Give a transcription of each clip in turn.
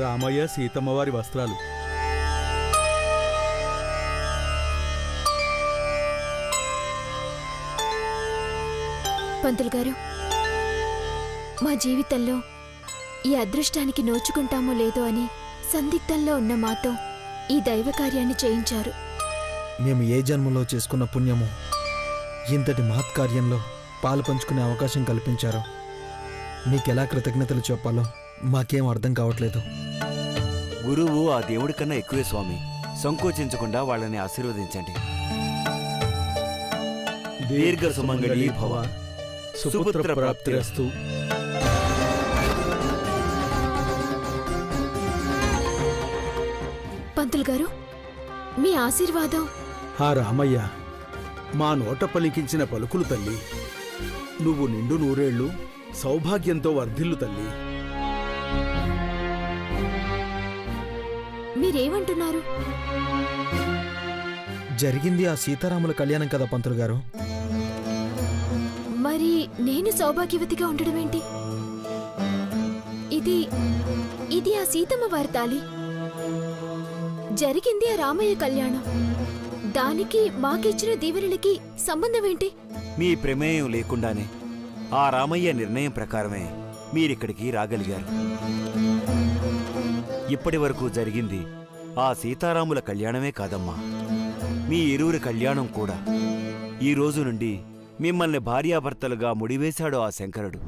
రామయ్య సీతమ్మవారి వస్త్రాలు. పంతులు గారు, మా జీవితంలో ఈ అదృష్టానికి నోచుకుంటామో లేదో అని సందిగ్ధంలో ఉన్న మాతో ఈ దైవ కార్యాన్ని చేయించారు. మేము ఏ జన్మలో చేసుకున్న పుణ్యమో ఇంతటి మహత్కార్యంలో పాలు పంచుకునే అవకాశం కల్పించారో మీకెలా కృతజ్ఞతలు చెప్పాలో మాకేం అర్థం కావట్లేదు. గురువు ఆ దేవుడి కన్నా ఎక్కువే స్వామి. సంకోచించకుండా వాళ్ళని ఆశీర్వదించండి. దీర్ఘ సుమంగళీ భవ, సుపుత్ర ప్రాప్తిరస్తు. పంతులు గారు, మీ ఆశీర్వాదం. ఆ రామయ్య, మా నోట పలికించిన పలుకులు తల్లి. నువ్వు నిండు నూరేళ్లు సౌభాగ్యంతో వర్ధిల్లు తల్లి. మీరేమంటున్నారు? జరిగింది ఆ సీతారాముల కళ్యాణం కదా పంతులు గారు. మరి నేను సౌభాగ్యవతిగా ఉండడమేంటి? ఇది ఇది ఆ సీతమ్మ వారి తాళి. జరిగింది ఆ రామయ్య కళ్యాణం. దానికి మాకిచ్చిన దీవెనలకి సంబంధమేంటి? మీ ప్రమేయం లేకుండానే ఆ రామయ్య నిర్ణయం ప్రకారమే మీరిక్కడికి రాగలిగారు. ఇప్పటి వరకు జరిగింది ఆ సీతారాముల కళ్యాణమే కాదమ్మా, మీ ఇరువురి కళ్యాణం కూడా. ఈ రోజు నుండి మిమ్మల్ని భార్యాభర్తలుగా ముడివేశాడు ఆ శంకరుడు.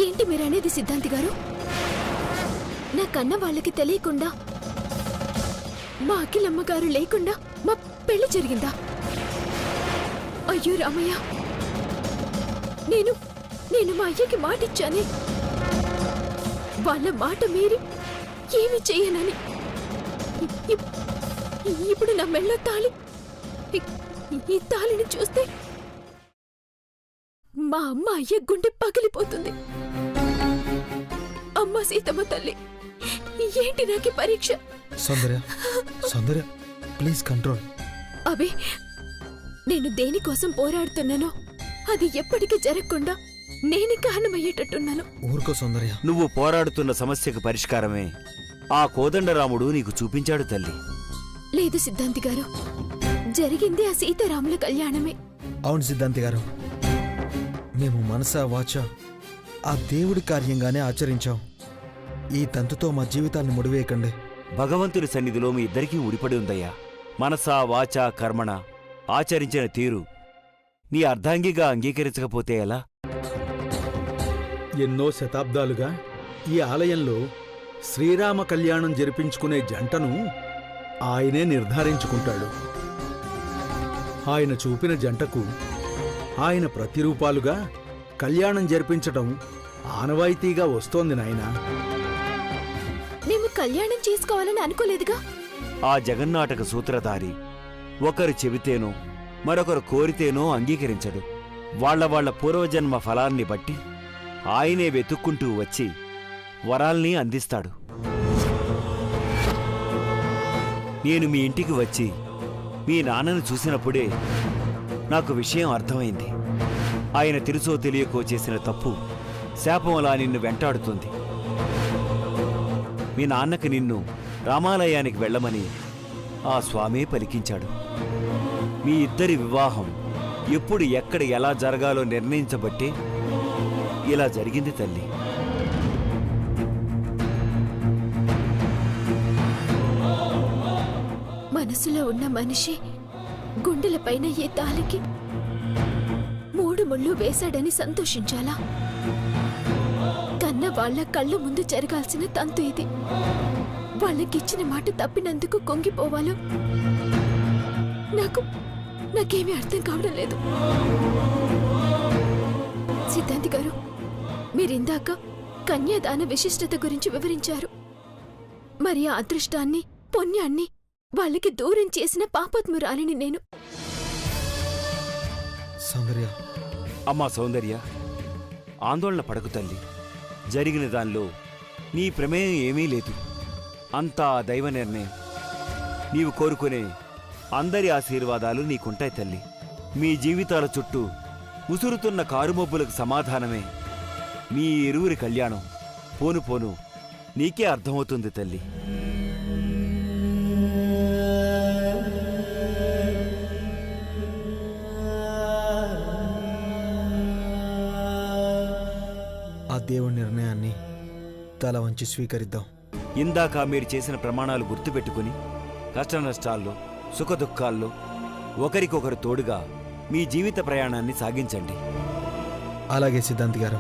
ఏంటి మీరనేది సిద్ధాంతి గారు? నా కన్న వాళ్ళకి తెలియకుండా, మా అఖిలమ్మ గారు లేకుండా మా పెళ్లి జరిగిందా? అయ్యో రామయ్య, నేను మా అయ్యకి మాటిచ్చానే, వాళ్ళ మాట మీరి ఏమి చెయ్యనని. ఇప్పుడు నా మెళ్ళ తాళి, ఈ తాళిని చూస్తే మా అమ్మ అయ్య గుండె పగిలిపోతుంది. అమ్మ సీతమ్మ తల్లి, ఏంటి నాకి పరీక్ష? సౌందర్య, సౌందర్య, ప్లీజ్ కంట్రోల్. అబే, నేను దేనికోసం పోరాడుతున్నానో అది ఎప్పటికీ జరగకుండా నేనే కారణమయ్యేటట్టున్నాను. ఊరుకో సౌందర్య. నువ్వు పోరాడుతున్న సమస్యకు పరిష్కారమే ఆ కోదండరాముడు నీకు చూపించాడు తల్లి. లేదు సిద్ధాంతి గారు, జరిగింది ఆ సీతారాముల కళ్యాణమే. అవును సిద్ధాంతి గారు, మేము మనసా వాచా ఆ దేవుడి కార్యంగానే ఆచరించాం. ఈ తంతుతో మా జీవితాన్ని ముడివేయకండి. భగవంతుడి సన్నిధిలో మీ ఇద్దరికీ ఉడిపడి ఉందయ్యా. మనసా వాచా కర్మణ ఆచరించిన తీరు నీ అర్ధాంగిగా అంగీకరించకపోతే ఎలా? ఎన్నో శతాబ్దాలుగా ఈ ఆలయంలో శ్రీరామ కళ్యాణం జరిపించుకునే జంటను ఆయనే నిర్ధారించుకుంటాడు. ఆయన చూపిన జంటకు ఆయన ప్రతిరూపాలుగా కళ్యాణం జరిపించటం ఆనవాయితీగా వస్తోంది నాయనా. మేము కళ్యాణం చేసుకోవాలని అనుకోలేదుగా. ఆ జగన్నాటక సూత్రధారి ఒకరు చెబితేనో మరొకరు కోరితేనో అంగీకరించడు. వాళ్ల పూర్వజన్మ ఫలాన్ని బట్టి ఆయనే వెతుక్కుంటూ వచ్చి వరాల్ని అందిస్తాడు. నేను మీ ఇంటికి వచ్చి మీ నాన్నను చూసినప్పుడే నాకు విషయం అర్థమైంది. ఆయన తెలుసో తెలియకో చేసిన తప్పు శాపంలా నిన్ను వెంటాడుతుంది. మీ నాన్నకి నిన్ను రామాలయానికి వెళ్ళమని ఆ స్వామే పలికించాడు. మీ ఇద్దరి వివాహం ఎప్పుడు ఎక్కడ ఎలా జరగాలో నిర్ణయించబట్టే ఇలా జరిగింది తల్లి. మనసులో ఉన్న మనిషి గుండెలపైన ఏ తాలికి 3 ముళ్ళు వేశాడని సంతోషించాలా? కన్న వాళ్ళ కళ్ళ ముందు జరగాల్సిన తంతు ఇది. వాళ్ళకిచ్చిన మాట తప్పినందుకు కొంగిపోవాలో నాకేమీ అర్థం కావడం లేదు. సిద్ధాంతి గారు, మీరిందాక కన్యాదాన విశిష్టత గురించి వివరించారు. మరి ఆ అదృష్టాన్ని, పుణ్యాన్ని వాళ్ళకి దూరం చేసిన పాపాత్మురాలిని నేను. సౌందర్య, అమ్మా సౌందర్య, ఆందోళన పడకు తల్లి. జరిగిన దానిలో నీ ప్రమేయం ఏమీ లేదు. అంతా దైవ నిర్ణయం. నీవు కోరుకునే అందరి ఆశీర్వాదాలు నీకుంటాయి తల్లి. మీ జీవితాల చుట్టూ ముసురుతున్న కారుమబ్బులకు సమాధానమే మీ ఇరువురి కళ్యాణం. పోను పోను నీకే అర్థమవుతుంది తల్లి. ఆ దేవుడి నిర్ణయాన్ని తల వంచి స్వీకరిద్దాం. ఇందాక మీరు చేసిన ప్రమాణాలు గుర్తుపెట్టుకుని కష్టనష్టాల్లో సుఖదుఖాల్లో ఒకరికొకరు తోడుగా మీ జీవిత ప్రయాణాన్ని సాగించండి. అలాగే సిద్ధాంతి గారు.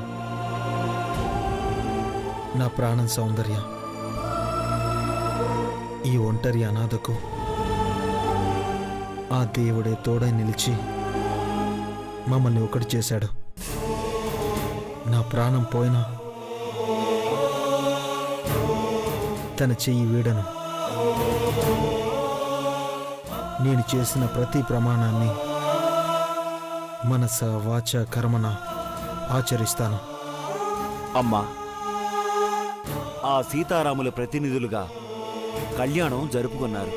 నా ప్రాణం సౌందర్య ఈ ఒంటరి అనాథకు ఆ దేవుడే తోడై నిలిచి మమ్మల్ని ఒకటి చేశాడు. నా ప్రాణం పోయినా తన చెయ్యి వీడను. నేను చేసిన ప్రతి ప్రమాణాన్ని మనస వాచ కర్మన ఆచరిస్తాను. అమ్మా, ఆ సీతారాముల ప్రతినిధులుగా కళ్యాణం జరుపుకున్నారు.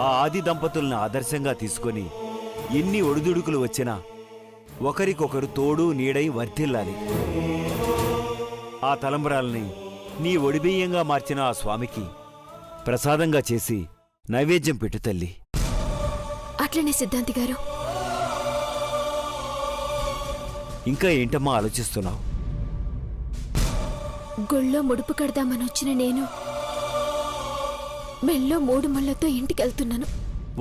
ఆ ఆది దంపతులను ఆదర్శంగా తీసుకొని ఎన్ని ఒడిదుడుకులు వచ్చినా ఒకరికొకరు తోడు నీడై వర్ధిల్లాలి. ఆ తలంబరాల్ని నీ ఒడిబియ్యంగా మార్చిన ఆ స్వామికి ప్రసాదంగా చేసి నైవేద్యం పెట్టు తల్లి. అట్లనే సిద్ధాంతి గారు. ఇంకా ఏంటమ్మా ఆలోచిస్తున్నావు? గుళ్ళో ముడుపు కడదామని వచ్చిన నేను మెల్లో 3 ముళ్ళతో ఇంటికెళ్తున్నాను.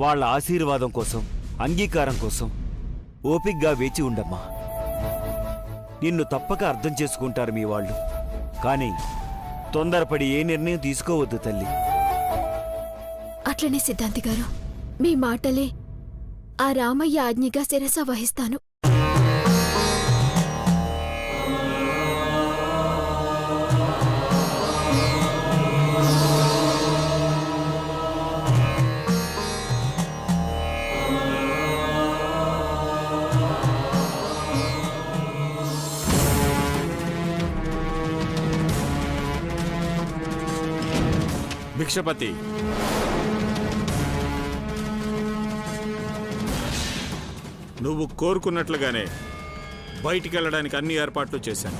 వాళ్ళ ఆశీర్వాదం కోసం, అంగీకారం కోసం ఓపిగ్గా వేచి ఉండమ్మా. నిన్ను తప్పక అర్థం చేసుకుంటారు మీ వాళ్ళు. కానీ తొందరపడి ఏ నిర్ణయం తీసుకోవద్దు తల్లి. అట్లనే సిద్ధాంతి గారు. మీ మాటలే ఆ రామయ్య ఆజ్ఞగా శిరస వహిస్తాను. భిక్షపతి, నువ్వు కోరుకున్నట్లుగానే బయటికెళ్ళడానికి అన్ని ఏర్పాట్లు చేశాను.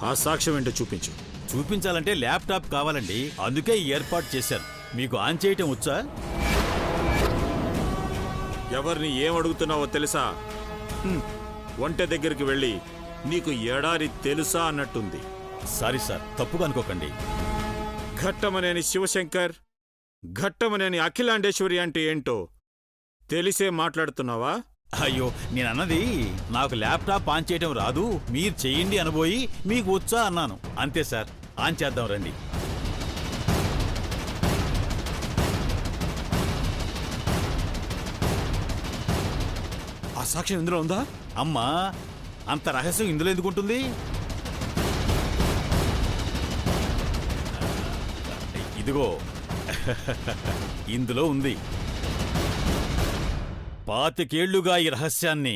ఆ సాక్ష్యం ఏంటో చూపించు. చూపించాలంటే ల్యాప్టాప్ కావాలండి. అందుకే ఈ ఏర్పాటు చేశాను. మీకు ఆన్ చేయటం వచ్చా? ఎవరిని ఏం అడుగుతున్నావో తెలుసా? ఒంటె దగ్గరికి వెళ్ళి నీకు ఎడారి తెలుసా అన్నట్టుంది. సారీ సార్, తప్పుగా అనుకోకండి. ఘట్టమనేని శివశంకర్, ఘట్టమనేని అఖిలాండేశ్వరి అంటే ఏంటో తెలిసే మాట్లాడుతున్నావా? అయ్యో, నేనన్నది నాకు ల్యాప్టాప్ ఆన్ చేయటం రాదు, మీరు చెయ్యండి అనబోయి మీకు వచ్చా అన్నాను. అంతే సార్, ఆన్ చేద్దాం రండి. ఆ సాక్ష్యం ఇందులో ఉందా? అమ్మా, అంత రహస్యం ఇందులో ఎందుకుంటుంది? ఇదిగో ఇందులో ఉంది. 25 ఏళ్లుగా ఈ రహస్యాన్ని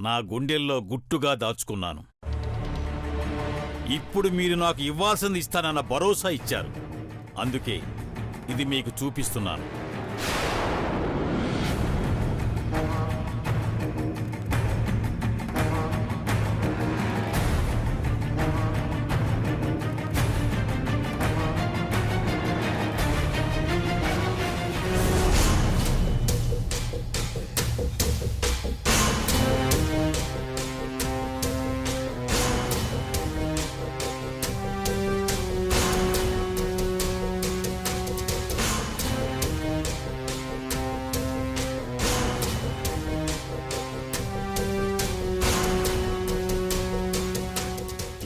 నా గుండెల్లో గుట్టుగా దాచుకున్నాను. ఇప్పుడు మీరు నాకు ఇవ్వాల్సింది ఇస్తానన్న భరోసా ఇచ్చారు. అందుకే ఇది మీకు చూపిస్తున్నాను.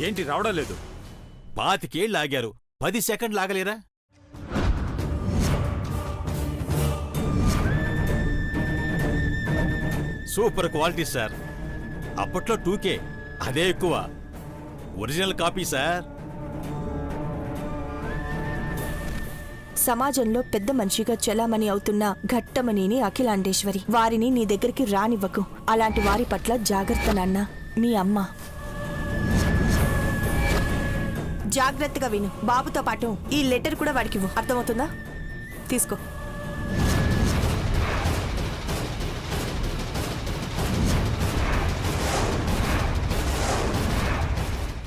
ఏంటి రావడం లేదు? 25 ఏళ్ళు ఆగారు, 10 సెకండ్లు ఆగలేరా? Super quality sir. అప్పట్లో 2K, అదే ఎక్కువ. Original copy sir. సమాజంలో పెద్ద మనిషిగా చెలామణి అవుతున్న ఘట్టమనేని అఖిలాండేశ్వరి. వారిని నీ దగ్గరికి రానివ్వకు. అలాంటి వారి పట్ల జాగ్రత్త నాన్న. మీ అమ్మ. జాగ్రత్తగా విను. బాబుతో పాటు ఈ లెటర్ కూడా వాడికివ్వు. అర్థమవుతుందా? తీసుకో.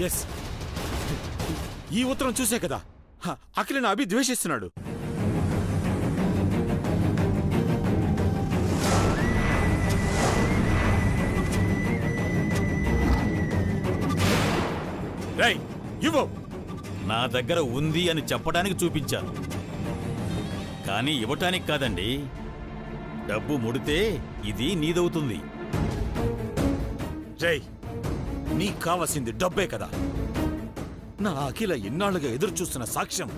ఎస్, ఈ ఉత్తరం చూసే కదా అఖిలని అభి ద్వేషిస్తున్నాడు. రేయ్, ఇవ్వు. నా దగ్గర ఉంది అని చెప్పడానికి చూపించాను, కానీ ఇవ్వటానికి కాదండి. డబ్బు ముడితే ఇది నీదవుతుంది. రేయ్, నీకు కావాల్సింది డబ్బే కదా. నా అఖిల ఎన్నాళ్ళుగా ఎదురు చూస్తున్న సాక్ష్యం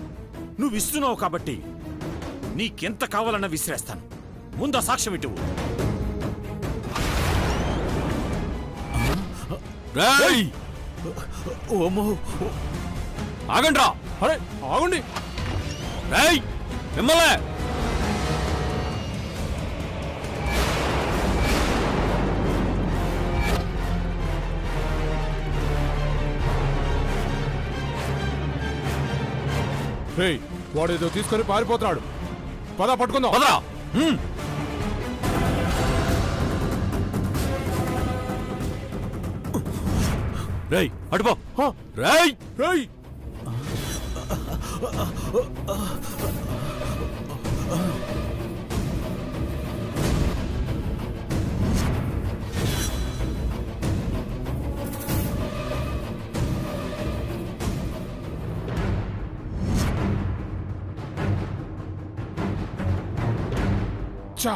నువ్వు ఇస్తున్నావు కాబట్టి నీకెంత కావాలన్నా విసిరేస్తాను. ముందు ఆ సాక్ష్యం ఇటువు. రేయ్! ఓమో, ఆగండ్రా! అరే ఆగండి. రేయ్, మిమ్మల్నే! రేయ్, వాడేదో తీసుకొని పారిపోతున్నాడు. పద పట్టుకుందాం. పదరా! రేయ్, అటుపో! రేయ్! రేయ్, చా.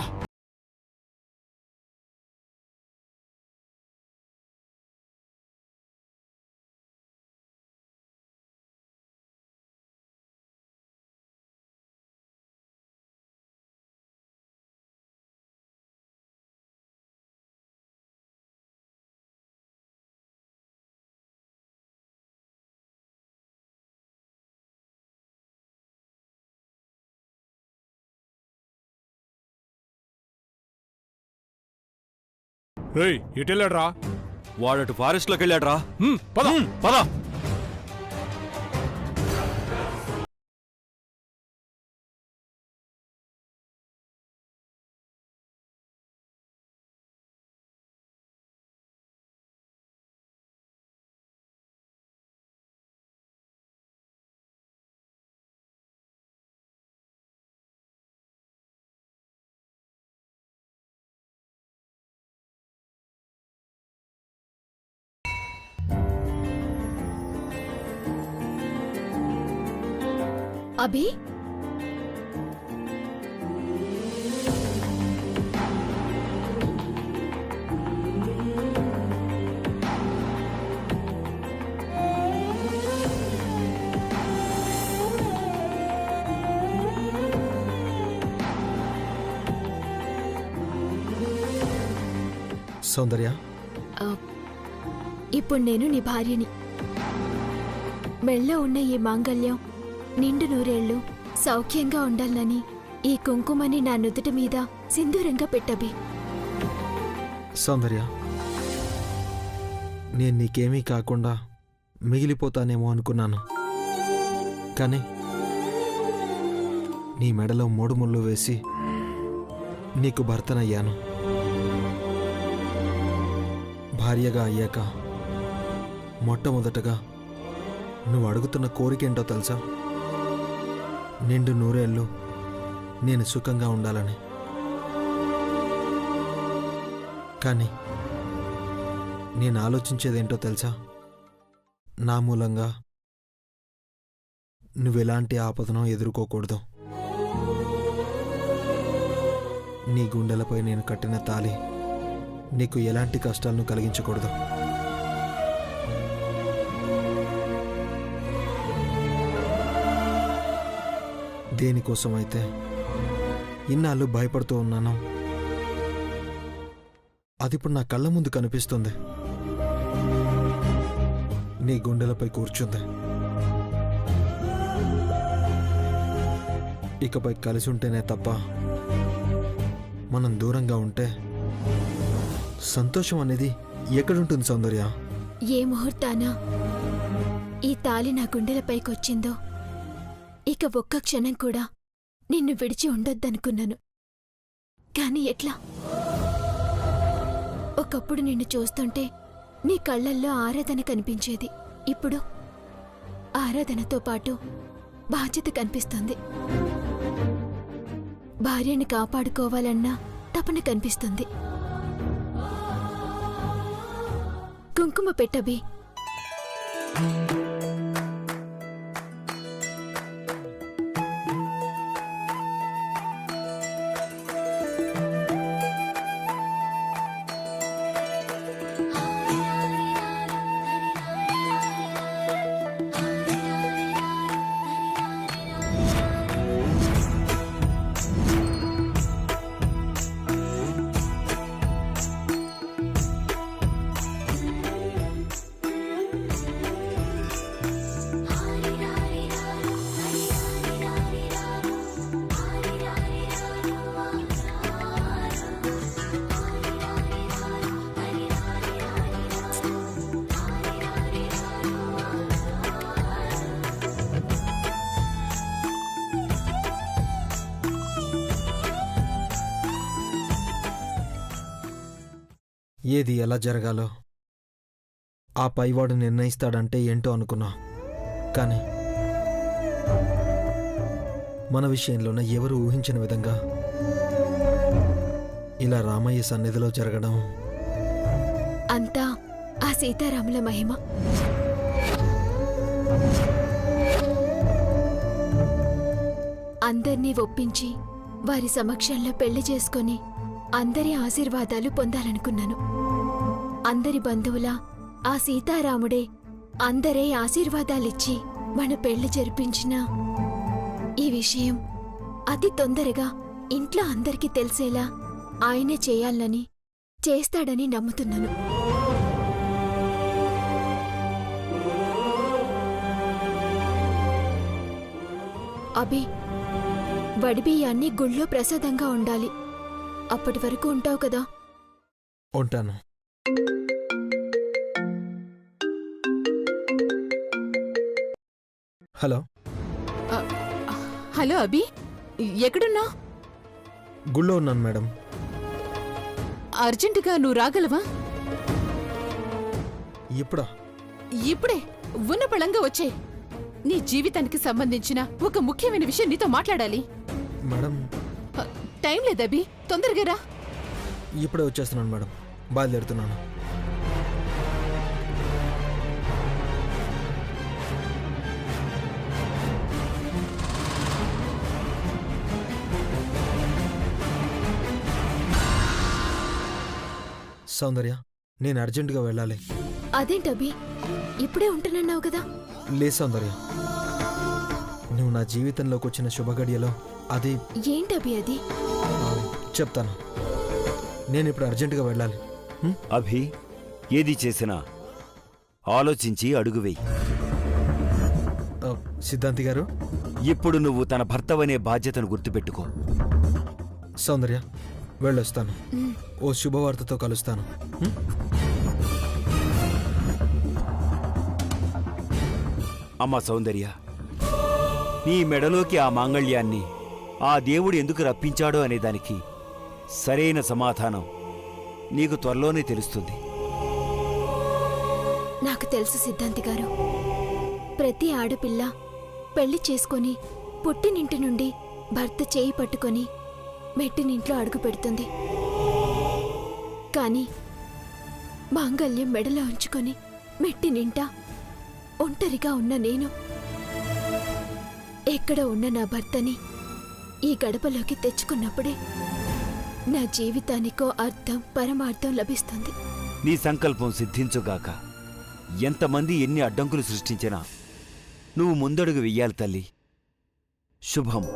రేయ్, ఎటెళ్ళాడ్రా? వాడటు ఫారెస్ట్ లోకి వెళ్ళాడ్రా. పద. పద! అభి, సౌందర్య, ఇప్పుడు నేను నీ భార్యని. మెళ్ళో ఉన్న ఈ మాంగల్యం నిండు నూరేళ్లు సౌఖ్యంగా ఉండాలని ఈ కుంకుమని నా నుదుటి మీద సింధూరంగా పెట్టబి. సౌందర్య, నేను నీకేమీ కాకుండా మిగిలిపోతానేమో అనుకున్నాను, కానీ నీ మెడలో 3 ముళ్ళు వేసి నీకు భర్తనయ్యాను. భార్యగా అయ్యాక మొట్టమొదటగా నువ్వు అడుగుతున్న కోరికేంటో తెలుసా? నిండు నూరేళ్ళు నేను సుఖంగా ఉండాలని. కానీ నేను ఆలోచించేదేంటో తెలుసా? నా మూలంగా నువ్వెలాంటి ఆపదనో ఎదుర్కోకూడదు. నీ గుండెలపై నేను కట్టిన తాళి నీకు ఎలాంటి కష్టాలను కలిగించకూడదు. దేనికోసమైతే ఇన్నాళ్ళు భయపడుతూ ఉన్నాను, అది ఇప్పుడు నా కళ్ళ ముందు కనిపిస్తుంది. నీ గుండెలపై కూర్చుంది. ఇకపై కలిసి ఉంటేనే తప్ప మనం దూరంగా ఉంటే సంతోషం అనేది ఎక్కడుంటుంది సౌందర్య? ఏ ముహూర్తాన ఈ తాలి నా గుండెలపైకొచ్చిందో ఇక ఒక్క క్షణం కూడా నిన్ను విడిచి ఉండొద్దనుకున్నాను. కాని ఎట్లా? ఒకప్పుడు నిన్ను చూస్తుంటే నీ కళ్ళల్లో ఆరాధన కనిపించేది. ఇప్పుడు ఆరాధనతో పాటు బాధ్యత కనిపిస్తుంది. భార్యని కాపాడుకోవాలన్న తపన కనిపిస్తుంది. కుంకుమ పెట్టబి. ఏది ఎలా జరగాలో ఆ పైవాడు నిర్ణయిస్తాడంటే ఏంటో అనుకున్నా. కానీ మన విషయంలోనే ఎవరు ఊహించిన విధంగా ఇలా రామయ్య సన్నిధిలో జరగడం అంతా ఆ సీతారాముల మహిమ. అందర్నీ ఒప్పించి వారి సమక్షంలో పెళ్లి చేసుకొని అందరి ఆశీర్వాదాలు పొందాలనుకున్నాను. అందరి బంధువులా ఆ సీతారాముడే అందరే ఆశీర్వాదాలిచ్చి మన పెళ్లి జరిపించినా ఈ విషయం అతి తొందరగా ఇంట్లో అందరికీ తెలిసేలా ఆయనే చేయాలని, చేస్తాడని నమ్ముతున్నాను. అభి, వడిబియ్యాన్ని గుళ్ళో ప్రసాదంగా ఉండాలి. అప్పటి వరకు ఉంటావు కదా? ఉంటాను. హలో. హలో అభి, ఎక్కడున్నా? గుళ్ళో ఉన్నాను మేడం. అర్జెంటుగా నువ్వు రాగలవా? ఇప్పుడా? ఇప్పుడే ఉన్న పళంగా వచ్చే. నీ జీవితానికి సంబంధించిన ఒక ముఖ్యమైన విషయం నీతో మాట్లాడాలి. మేడం టైం లేదభి, తొందరగా రా. ఇప్పుడే వచ్చేస్తున్నాను మేడం, బయలుదేరుతున్నాను. సౌందర్య, నేను అర్జెంటుగా వెళ్ళాలి. అదేంటభి, ఇప్పుడే ఉంటున్నావు కదా? లే సౌందర్య, నువ్వు నా జీవితంలోకి వచ్చిన శుభగడియలో అది ఏంటభి అది? చెప్తాను. నేను ఇప్పుడు అర్జెంటుగా వెళ్ళాలి. అభి, ఏది చేసినా ఆలోచించి అడుగు వెయ్యి. సిద్ధాంతి గారు, ఇప్పుడు నువ్వు తన భర్తవనే బాధ్యతను గుర్తుపెట్టుకో. సౌందర్య, వెళ్ళొస్తాను. ఓ శుభవార్తతో కలుస్తాను. అమ్మా సౌందర్య, నీ మెడలోకి ఆ మాంగళ్యాన్ని ఆ దేవుడు ఎందుకు రప్పించాడో అనేదానికి సరైన సమాధానం నీకు త్వరలోనే తెలుస్తుంది. నాకు తెలుసు సిద్ధాంతి గారు. ప్రతి ఆడపిల్ల పెళ్లి చేసుకొని పుట్టినింటి నుండి భర్త చేయి పట్టుకొని మెట్టినింట్లో అడుగు పెడుతుంది. కాని మాంగల్యం మెడలో ఉంచుకొని మెట్టినింట ఒంటరిగా ఉన్న నేను ఎక్కడ ఉన్న నా భర్తని ఈ గడపలోకి తెచ్చుకున్నప్పుడే నా జీవితానికో అర్థం, పరమార్థం లభిస్తుంది. నీ సంకల్పం సిద్ధించుగాక. ఎంతమంది ఎన్ని అడ్డంకులు సృష్టించినా నువ్వు ముందడుగు వెయ్యాలి తల్లి. శుభం.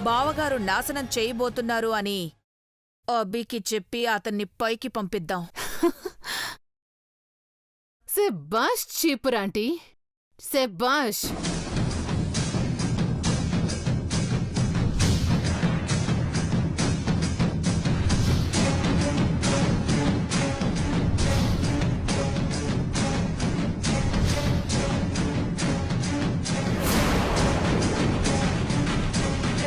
బావగారు నాశనం చేయబోతున్నారు అని అబ్బీకి చెప్పి అతన్ని పైకి పంపిద్దాం. శభాష్ చీపురాంటీ, శభాష్.